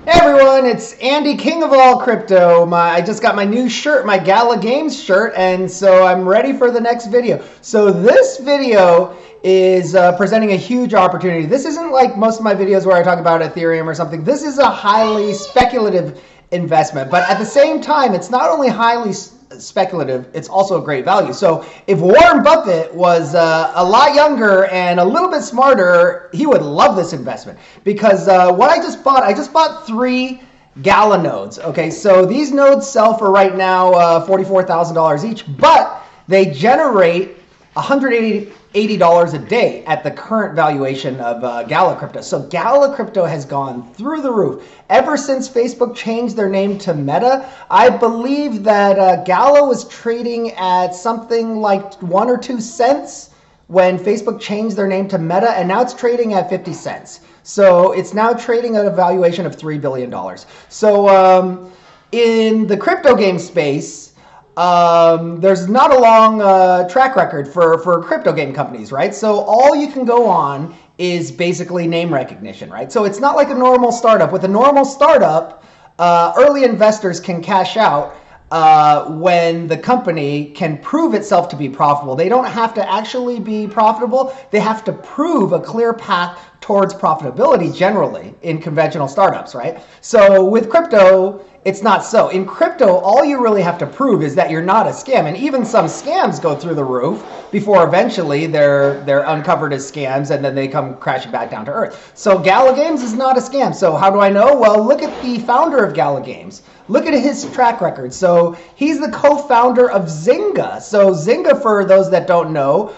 Hey everyone, it's Andy, King of all crypto. I just got my new shirt, my Gala Games shirt, and so I'm ready for the next video. So this video is presenting a huge opportunity. This isn't like most of my videos where I talk about Ethereum or something. This is a highly speculative investment, but at the same time, it's not only highly speculative, it's also a great value. So if Warren Buffett was a lot younger and a little bit smarter, he would love this investment because what I just bought 3 Gala nodes. Okay, so these nodes sell for right now $44,000 each, but they generate $180 a day at the current valuation of Gala Crypto. So Gala Crypto has gone through the roof. Ever since Facebook changed their name to Meta, I believe that Gala was trading at something like 1 or 2 cents when Facebook changed their name to Meta, and now it's trading at 50 cents. So it's now trading at a valuation of $3 billion. So in the crypto game space, there's not a long track record for crypto game companies, right? So all you can go on is basically name recognition, right? So it's not like a normal startup. With a normal startup, early investors can cash out when the company can prove itself to be profitable. They don't have to actually be profitable. They have to prove a clear path towards profitability generally in conventional startups, right? So with crypto, it's not so. In crypto, all you really have to prove is that you're not a scam. And even some scams go through the roof before eventually they're uncovered as scams and then they come crashing back down to earth. So Gala Games is not a scam. So how do I know? Well, look at the founder of Gala Games. Look at his track record. So he's the co-founder of Zynga. So Zynga, for those that don't know,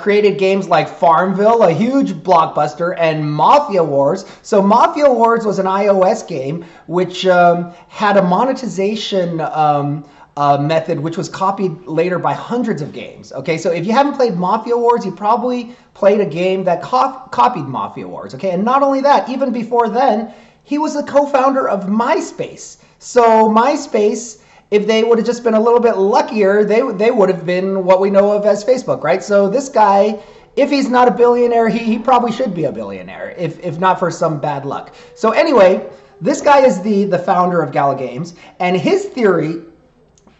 created games like Farmville, a huge blockbuster, and Mafia Wars. So Mafia Wars was an iOS game which had a monetization method which was copied later by hundreds of games. Okay, so if you haven't played Mafia Wars, you probably played a game that copied Mafia Wars. Okay, and not only that, even before then, he was the co-founder of MySpace. So MySpace, if they would have just been a little bit luckier, they would have been what we know of as Facebook, right? So this guy, if he's not a billionaire, he probably should be a billionaire, if not for some bad luck. So anyway, this guy is the founder of Gala Games, and his theory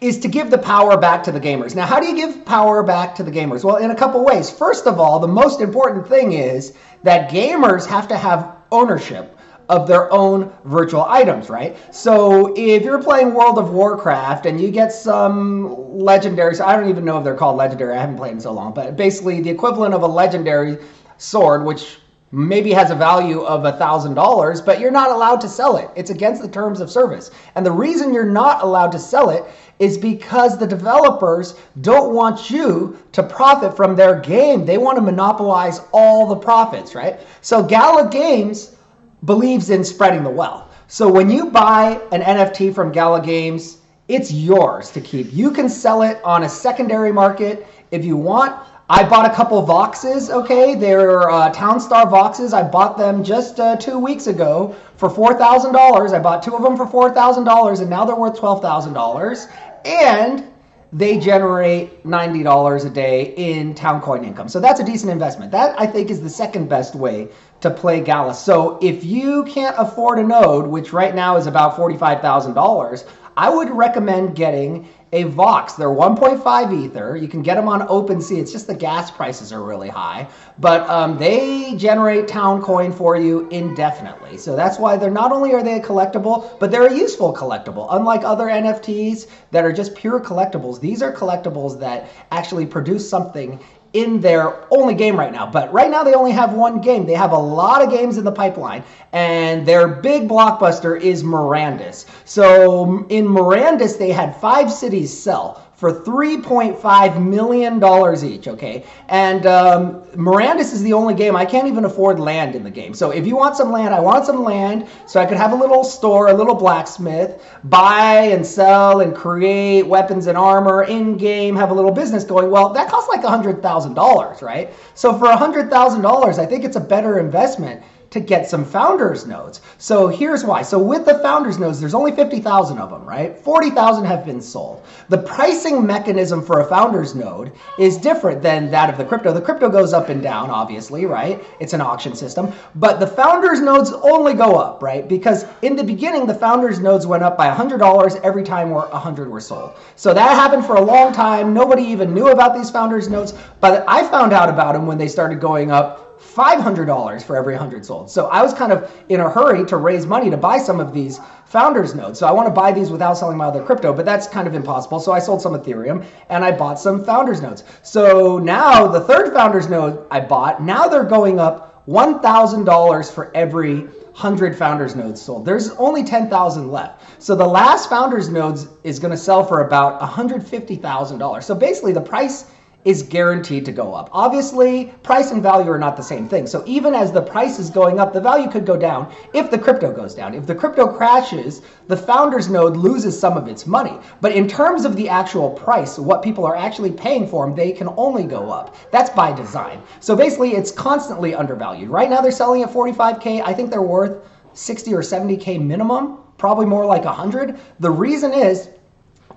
is to give the power back to the gamers. Now, how do you give power back to the gamers? Well, in a couple ways. First of all, the most important thing is that gamers have to have ownership of their own virtual items, right? So if you're playing World of Warcraft and you get some legendaries, I don't even know if they're called legendary, I haven't played in so long, but basically the equivalent of a legendary sword, which maybe has a value of $1,000, but you're not allowed to sell it. It's against the terms of service. And the reason you're not allowed to sell it is because the developers don't want you to profit from their game. They want to monopolize all the profits, right? So Gala Games believes in spreading the wealth. So when you buy an NFT from Gala Games, it's yours to keep. You can sell it on a secondary market if you want. I bought a couple Voxes, okay? They're Townstar Voxes. I bought them just 2 weeks ago for $4,000. I bought 2 of them for $4,000, and now they're worth $12,000. And they generate $90 a day in town coin income. So that's a decent investment. That, I think, is the second best way to play Gala. So if you can't afford a node, which right now is about $45,000, I would recommend getting a Vox. They're 1.5 Ether. You can get them on OpenSea. It's just the gas prices are really high. But they generate town coin for you indefinitely. So that's why they're not only are they a collectible, but they're a useful collectible. Unlike other NFTs that are just pure collectibles, these are collectibles that actually produce something in their only game right now. But right now they only have one game. They have a lot of games in the pipeline, and their big blockbuster is Mirandus. So in Mirandus, they had 5 cities sell for $3.5 million each, okay? And Mirandus is the only game. I can't even afford land in the game. So if you want some land, I want some land so I could have a little store, a little blacksmith, buy and sell and create weapons and armor in-game, have a little business going. Well, that costs like $100,000, right? So for $100,000, I think it's a better investment to get some founders nodes. So here's why. So with the founders nodes, there's only 50,000 of them, right? 40,000 have been sold. The pricing mechanism for a founders node is different than that of the crypto. The crypto goes up and down, obviously, right? It's an auction system. But the founders nodes only go up, right? Because in the beginning, the founders nodes went up by $100 every time 100 were sold. So that happened for a long time. Nobody even knew about these founders nodes, but I found out about them when they started going up $500 for every 100 sold. So I was kind of in a hurry to raise money to buy some of these founders nodes. So I want to buy these without selling my other crypto, but that's kind of impossible. So I sold some Ethereum and I bought some founders nodes. So now the third founders node I bought, now they're going up $1,000 for every 100 founders nodes sold. There's only 10,000 left. So the last founders nodes is going to sell for about $150,000. So basically the price is guaranteed to go up. Obviously, price and value are not the same thing. So even as the price is going up, the value could go down if the crypto goes down. If the crypto crashes, the founders node loses some of its money. But in terms of the actual price, what people are actually paying for them, they can only go up. That's by design. So basically, it's constantly undervalued. Right now, they're selling at 45K. I think they're worth 60 or 70K minimum, probably more like 100. The reason is,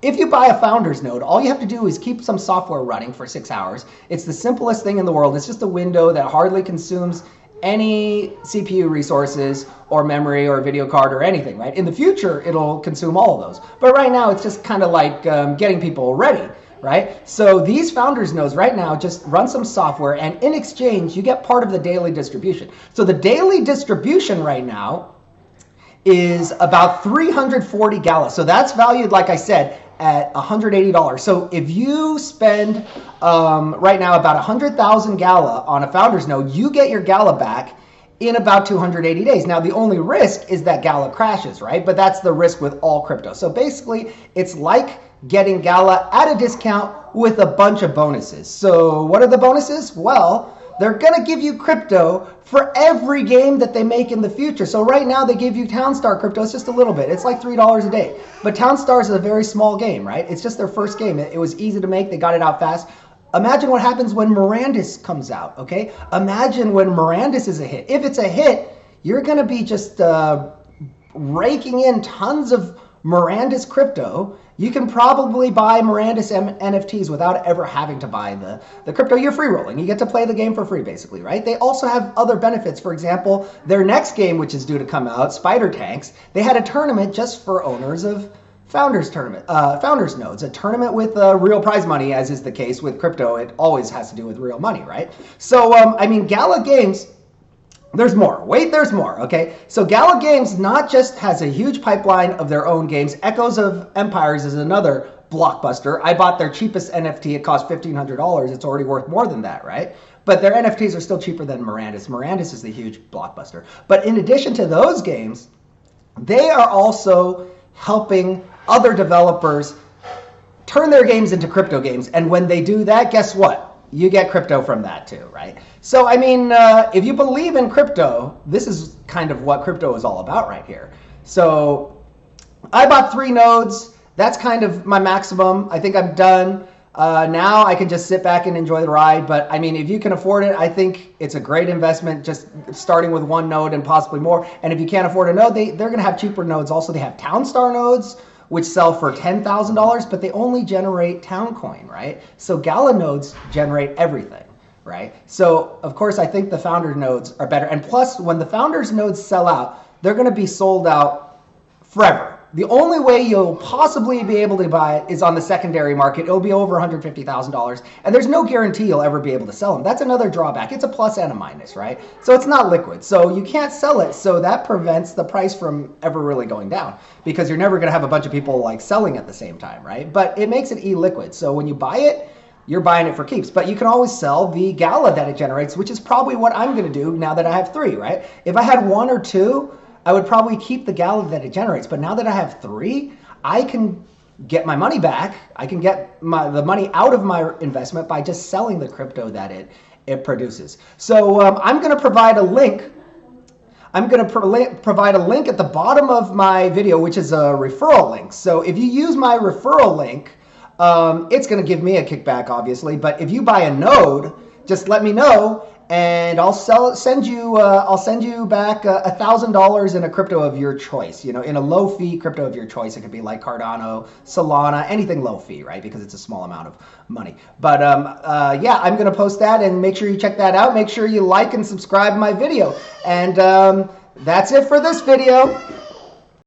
if you buy a founders node, all you have to do is keep some software running for 6 hours. It's the simplest thing in the world. It's just a window that hardly consumes any CPU resources or memory or video card or anything, right? In the future, it'll consume all of those. But right now, it's just kind of like getting people ready, right? So these founders nodes right now just run some software, and in exchange, you get part of the daily distribution. So the daily distribution right now is about 340 Gala. So that's valued, like I said, at $180. So if you spend right now about 100,000 Gala on a founders node, you get your Gala back in about 280 days. Now, the only risk is that Gala crashes, right? But that's the risk with all crypto. So basically, it's like getting Gala at a discount with a bunch of bonuses. So what are the bonuses? Well, they're going to give you crypto for every game that they make in the future. So right now they give you Townstar crypto. It's just a little bit. It's like $3 a day. But Townstar is a very small game, right? It's just their first game. It was easy to make. They got it out fast. Imagine what happens when Mirandus comes out, okay? Imagine when Mirandus is a hit. If it's a hit, you're going to be just raking in tons of Mirandus crypto. You can probably buy Mirandus NFTs without ever having to buy the crypto. You're free rolling. You get to play the game for free, basically, right? They also have other benefits. For example, their next game, which is due to come out, Spider Tanks, they had a tournament just for owners of founders nodes, a tournament with real prize money, as is the case with crypto. It always has to do with real money, right? So, I mean, Gala Games, there's more. Wait, there's more, okay? So Gala Games not just has a huge pipeline of their own games. Echoes of Empires is another blockbuster. I bought their cheapest NFT. It cost $1,500. It's already worth more than that, right? But their NFTs are still cheaper than Mirandus. Mirandus is the huge blockbuster. But in addition to those games, they are also helping other developers turn their games into crypto games. And when they do that, guess what? You get crypto from that too, right? So, I mean, if you believe in crypto, this is kind of what crypto is all about right here. So I bought 3 nodes. That's kind of my maximum. I think I'm done. Now I can just sit back and enjoy the ride. But I mean, if you can afford it, I think it's a great investment, just starting with 1 node and possibly more. And if you can't afford a node, they're going to have cheaper nodes. Also, they have Townstar nodes, which sell for $10,000, but they only generate Towncoin, right? So Gala nodes generate everything, right? So of course, I think the founder nodes are better. And plus, when the founders nodes sell out, they're going to be sold out forever. The only way you'll possibly be able to buy it is on the secondary market. It'll be over $150,000, and there's no guarantee you'll ever be able to sell them. That's another drawback. It's a plus and a minus, right? So it's not liquid, so you can't sell it. So that prevents the price from ever really going down, because you're never going to have a bunch of people like selling at the same time, right? But it makes it e-liquid. So when you buy it, you're buying it for keeps. But you can always sell the Gala that it generates, which is probably what I'm going to do now that I have 3, right? If I had 1 or 2, I would probably keep the Gala that it generates. But now that I have 3, I can get my money back. I can get the money out of my investment by just selling the crypto that it produces. So I'm going to provide a link. I'm going to provide a link at the bottom of my video, which is a referral link. So if you use my referral link, it's going to give me a kickback, obviously. But if you buy a node, just let me know, and I'll send you back $1,000 in a crypto of your choice. You know, in a low fee crypto of your choice. It could be like Cardano, Solana, anything low fee, right? Because it's a small amount of money. But yeah, I'm gonna post that, and make sure you check that out. Make sure you like and subscribe my video, and that's it for this video.